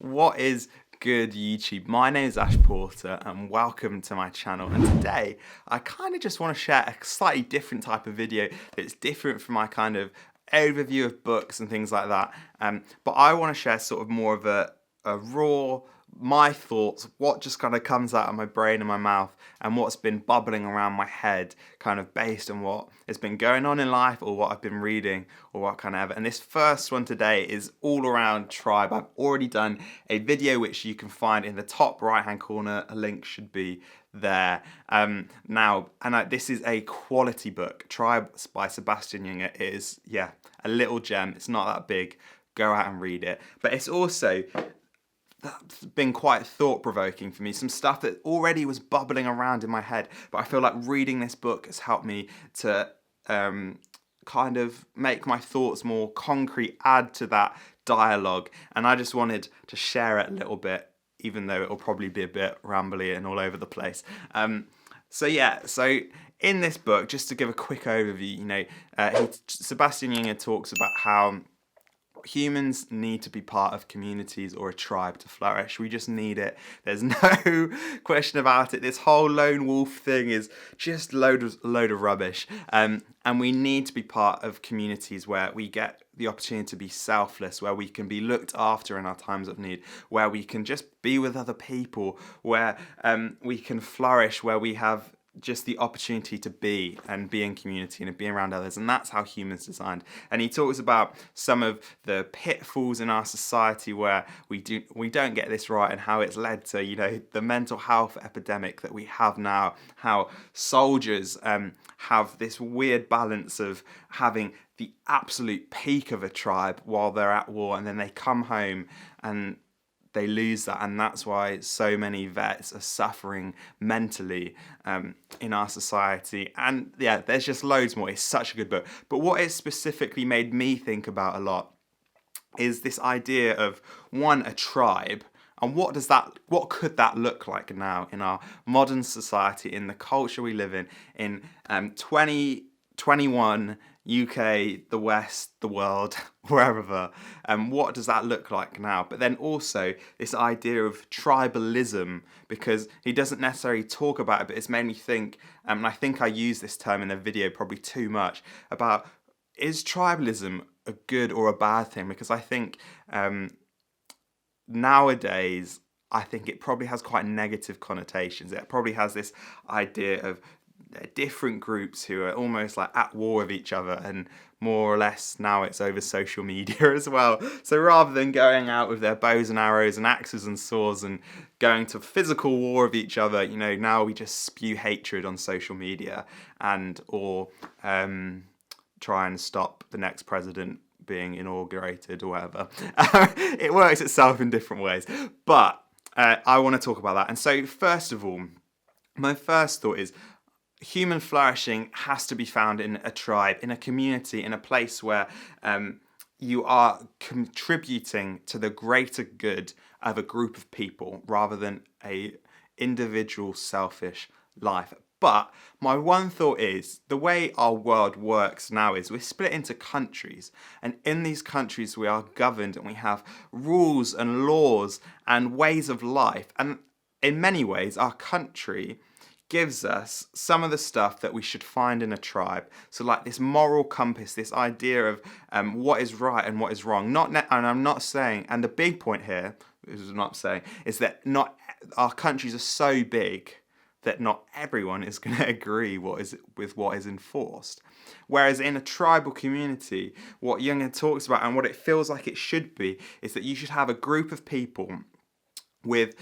What is good, YouTube? My name is Ash Porter and welcome to my channel. And today I kind of just want to share a slightly different type of video that's different from my kind of overview of books and things like that. But I want to share sort of more of a raw, my thoughts, what just kind of comes out of my brain and my mouth, and what's been bubbling around my head, kind of based on what has been going on in life or what I've been reading or what kind of. And this first one today is all around tribe. I've already done a video which you can find in the top right hand corner. A link should be there. This is a quality book. Tribe by Sebastian Junger. It is, yeah, a little gem. It's not that big. Go out and read it. But it's also that's been quite thought-provoking for me. Some stuff that already was bubbling around in my head, but I feel like reading this book has helped me to kind of make my thoughts more concrete, add to that dialogue, and I just wanted to share it a little bit, even though it'll probably be a bit rambly and all over the place. So in this book, just to give a quick overview, Sebastian Junger talks about how humans need to be part of communities or a tribe to flourish. We just need it. There's no question about it. This whole lone wolf thing is just load of rubbish. And we need to be part of communities where we get the opportunity to be selfless, where we can be looked after in our times of need, where we can just be with other people, where we can flourish, where we have just the opportunity to be in community and be around others. And that's how humans designed. And he talks about some of the pitfalls in our society where we don't get this right, and how it's led to the mental health epidemic that we have now, how soldiers have this weird balance of having the absolute peak of a tribe while they're at war, and then they come home and they lose that, and that's why so many vets are suffering mentally in our society. And yeah, there's just loads more. It's such a good book. But what it specifically made me think about a lot is this idea of a tribe, and what could that look like now in our modern society, in the culture we live in 2021 UK, the West, the world, wherever. What does that look like now? But then also this idea of tribalism, because he doesn't necessarily talk about it, but it's made me think, and I think I use this term in the video probably too much, about is tribalism a good or a bad thing? Because I think nowadays, I think it probably has quite negative connotations. It probably has this idea of different groups who are almost like at war with each other, and more or less now it's over social media as well. So rather than going out with their bows and arrows and axes and swords and going to physical war with each other, now we just spew hatred on social media or try and stop the next president being inaugurated or whatever. It works itself in different ways, but I want to talk about that. And so first of all, my first thought is human flourishing has to be found in a tribe, in a community, in a place where you are contributing to the greater good of a group of people rather than a individual selfish life. But my one thought is, the way our world works now is we're split into countries, and in these countries we are governed, and we have rules and laws and ways of life, and in many ways our country gives us some of the stuff that we should find in a tribe. So like this moral compass, this idea of what is right and what is wrong. And I'm not saying, and the big point here, is that not our countries are so big that not everyone is going to agree with what is enforced. Whereas in a tribal community, what Junger talks about and what it feels like it should be is that you should have a group of people with,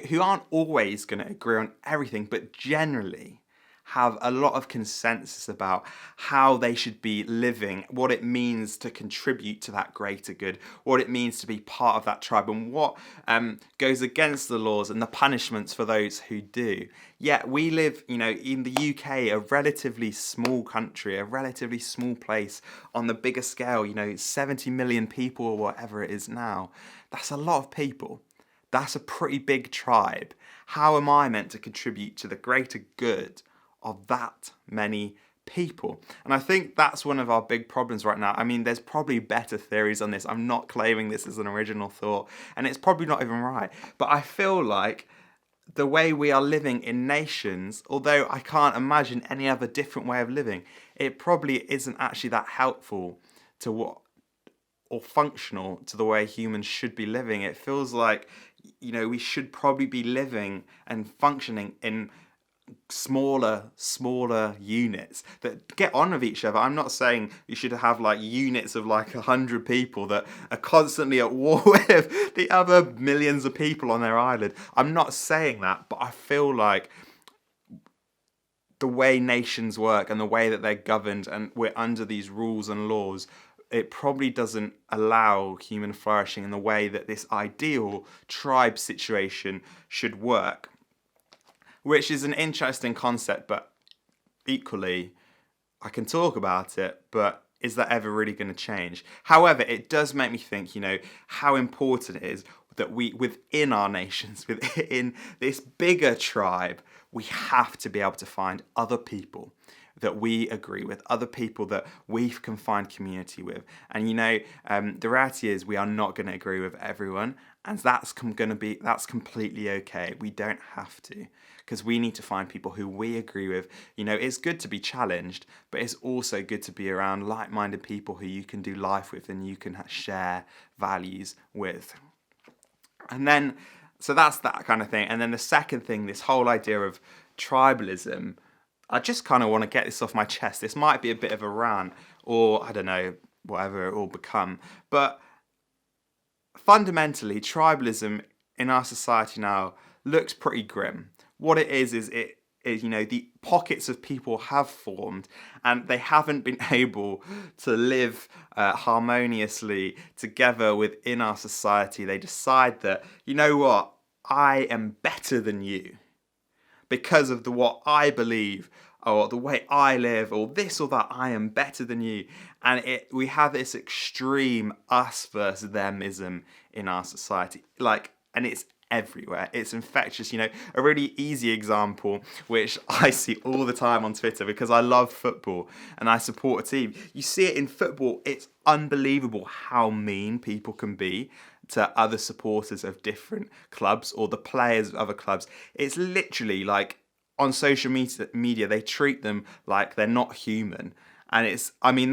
who aren't always going to agree on everything, but generally have a lot of consensus about how they should be living, what it means to contribute to that greater good, what it means to be part of that tribe, and what goes against the laws and the punishments for those who do. Yet we live, in the UK, a relatively small country, a relatively small place on the bigger scale, 70 million people or whatever it is now. That's a lot of people. That's a pretty big tribe. How am I meant to contribute to the greater good of that many people. And I think that's one of our big problems right now. I mean, there's probably better theories on this. I'm not claiming this is an original thought, and it's probably not even right. But I feel like the way we are living in nations, although I can't imagine any other different way of living, it probably isn't actually that helpful to what, or functional to the way humans should be living. It feels like, we should probably be living and functioning in smaller units that get on with each other. I'm not saying you should have like units of like 100 people that are constantly at war with the other millions of people on their island. I'm not saying that, but I feel like the way nations work and the way that they're governed and we're under these rules and laws, it probably doesn't allow human flourishing in the way that this ideal tribe situation should work. Which is an interesting concept, but equally, I can talk about it, but is that ever really going to change? However, it does make me think, how important it is that we, within our nations, within this bigger tribe, we have to be able to find other people that we agree with, other people that we can find community with. And the reality is we are not going to agree with everyone, and that's completely okay. We don't have to, because we need to find people who we agree with. It's good to be challenged, but it's also good to be around like-minded people who you can do life with and you can share values with. And then, so that's that kind of thing. And then the second thing, this whole idea of tribalism, I just kind of want to get this off my chest. This might be a bit of a rant, or I don't know, whatever it will become. But fundamentally, tribalism in our society now looks pretty grim. What it is the pockets of people have formed and they haven't been able to live harmoniously together within our society. They decide that, what, I am better than you because of what I believe or the way I live or this or that. I am better than you. And we have this extreme us versus themism in our society. And it's everywhere. It's infectious. A really easy example, which I see all the time on Twitter because I love football and I support a team. You see it in football. It's unbelievable how mean people can be to other supporters of different clubs or the players of other clubs. It's literally like on social media, they treat them like they're not human. And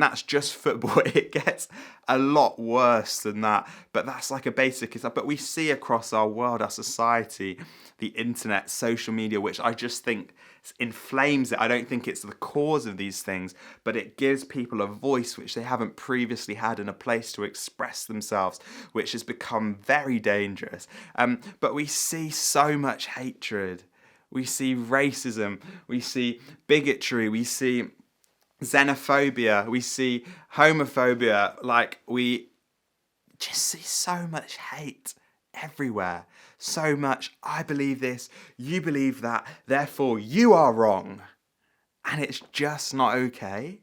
that's just football. It gets a lot worse than that. But that's like a basic stuff. But we see across our world, our society, the internet, social media, which I just think inflames it. I don't think it's the cause of these things, but it gives people a voice which they haven't previously had and a place to express themselves, which has become very dangerous. But we see so much hatred. We see racism. We see bigotry. We see xenophobia, we see homophobia, we just see so much hate everywhere. So much, I believe this, you believe that, therefore you are wrong. And it's just not okay.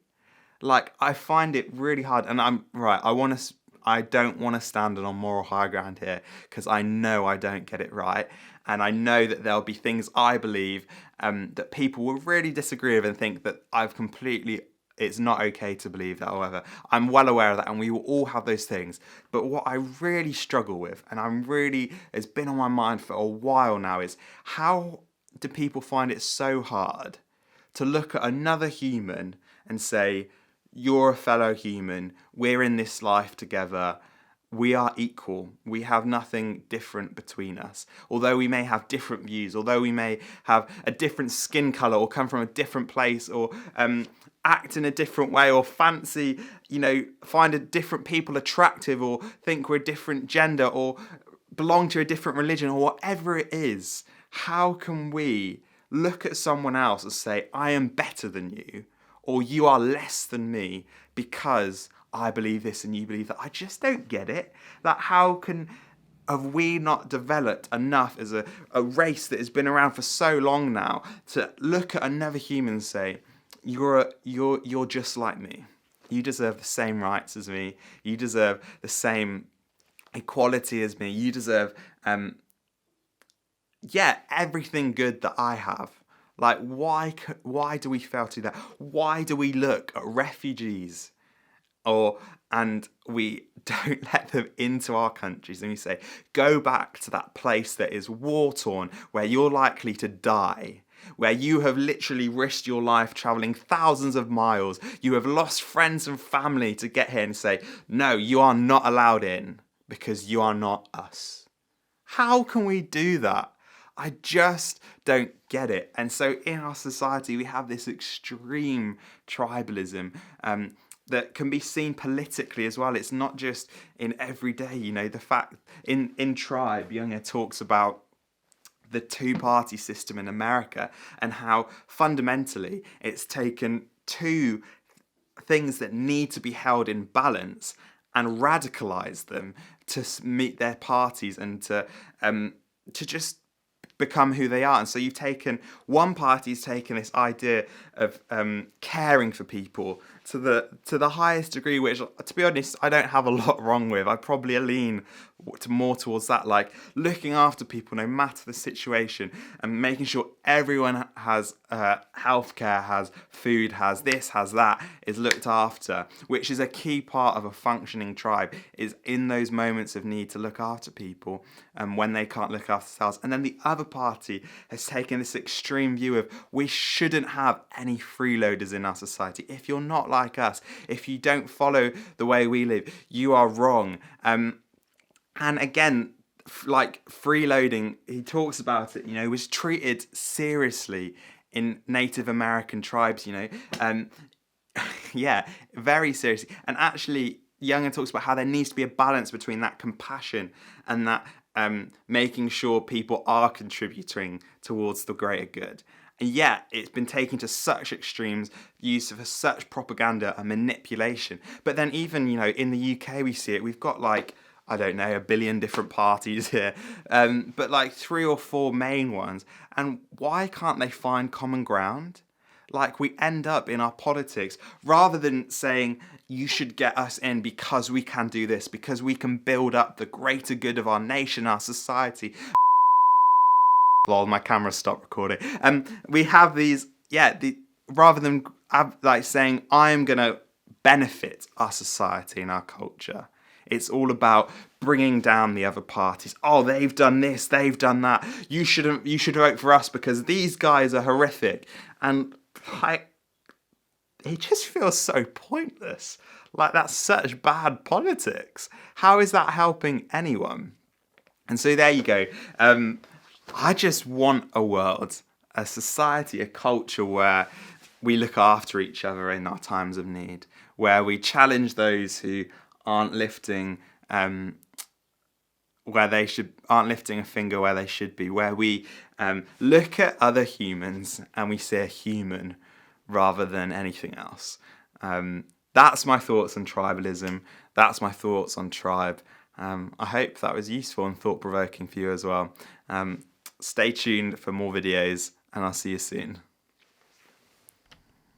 I find it really hard, and I don't want to stand on a moral high ground here, because I know I don't get it right. And I know that there'll be things I believe that people will really disagree with and think that it's not okay to believe that. However, I'm well aware of that, and we will all have those things. But what I really struggle with, and it's been on my mind for a while now, is how do people find it so hard to look at another human and say, you're a fellow human, we're in this life together, we are equal. We have nothing different between us. Although we may have different views, although we may have a different skin colour or come from a different place or act in a different way or fancy, find a different people attractive or think we're a different gender or belong to a different religion or whatever it is, how can we look at someone else and say, I am better than you or you are less than me because I believe this and you believe that? I just don't get it. Have we not developed enough as a race that has been around for so long now to look at another human and say, you're just like me. You deserve the same rights as me. You deserve the same equality as me. You deserve everything good that I have. Like, why do we fail to do that? Why do we look at refugees and we don't let them into our countries and we say, go back to that place that is war-torn, where you're likely to die, where you have literally risked your life travelling thousands of miles, you have lost friends and family to get here, and say, no, you are not allowed in because you are not us. How can we do that? I just don't get it. And so in our society, we have this extreme tribalism that can be seen politically as well. It's not just in everyday, the fact in Tribe, Younger talks about the two-party system in America and how fundamentally it's taken two things that need to be held in balance and radicalize them to meet their parties and to just become who they are. And so you've taken, one party's taken this idea of caring for people to the highest degree, which, to be honest, I don't have a lot wrong with. I probably lean more towards that, like looking after people no matter the situation and making sure everyone has healthcare, has food, has this, has that, is looked after, which is a key part of a functioning tribe, is in those moments of need to look after people when they can't look after themselves. And then the other party has taken this extreme view of, we shouldn't have any freeloaders in our society. If you're not like us, if you don't follow the way we live, you are wrong. And again, like freeloading, he talks about it, was treated seriously in Native American tribes, yeah, very seriously. And actually, Younger talks about how there needs to be a balance between that compassion and that making sure people are contributing towards the greater good. And yet, it's been taken to such extremes, use of such propaganda and manipulation. But then even, in the UK, we see it. We've got I don't know, a billion different parties here, but 3 or 4 main ones. And why can't they find common ground? We end up in our politics, rather than saying, you should get us in because we can do this, because we can build up the greater good of our nation, our society. Lol, my camera stopped recording. We have these, rather than saying, I'm going to benefit our society and our culture, it's all about bringing down the other parties. Oh, they've done this, they've done that. You should vote for us because these guys are horrific. And it just feels so pointless. That's such bad politics. How is that helping anyone? And so there you go. I just want a world, a society, a culture where we look after each other in our times of need, where we challenge those who aren't lifting aren't lifting a finger where they should be, where we look at other humans and we see a human rather than anything else. That's my thoughts on tribalism. That's my thoughts on Tribe. I hope that was useful and thought-provoking for you as well. Stay tuned for more videos, and I'll see you soon.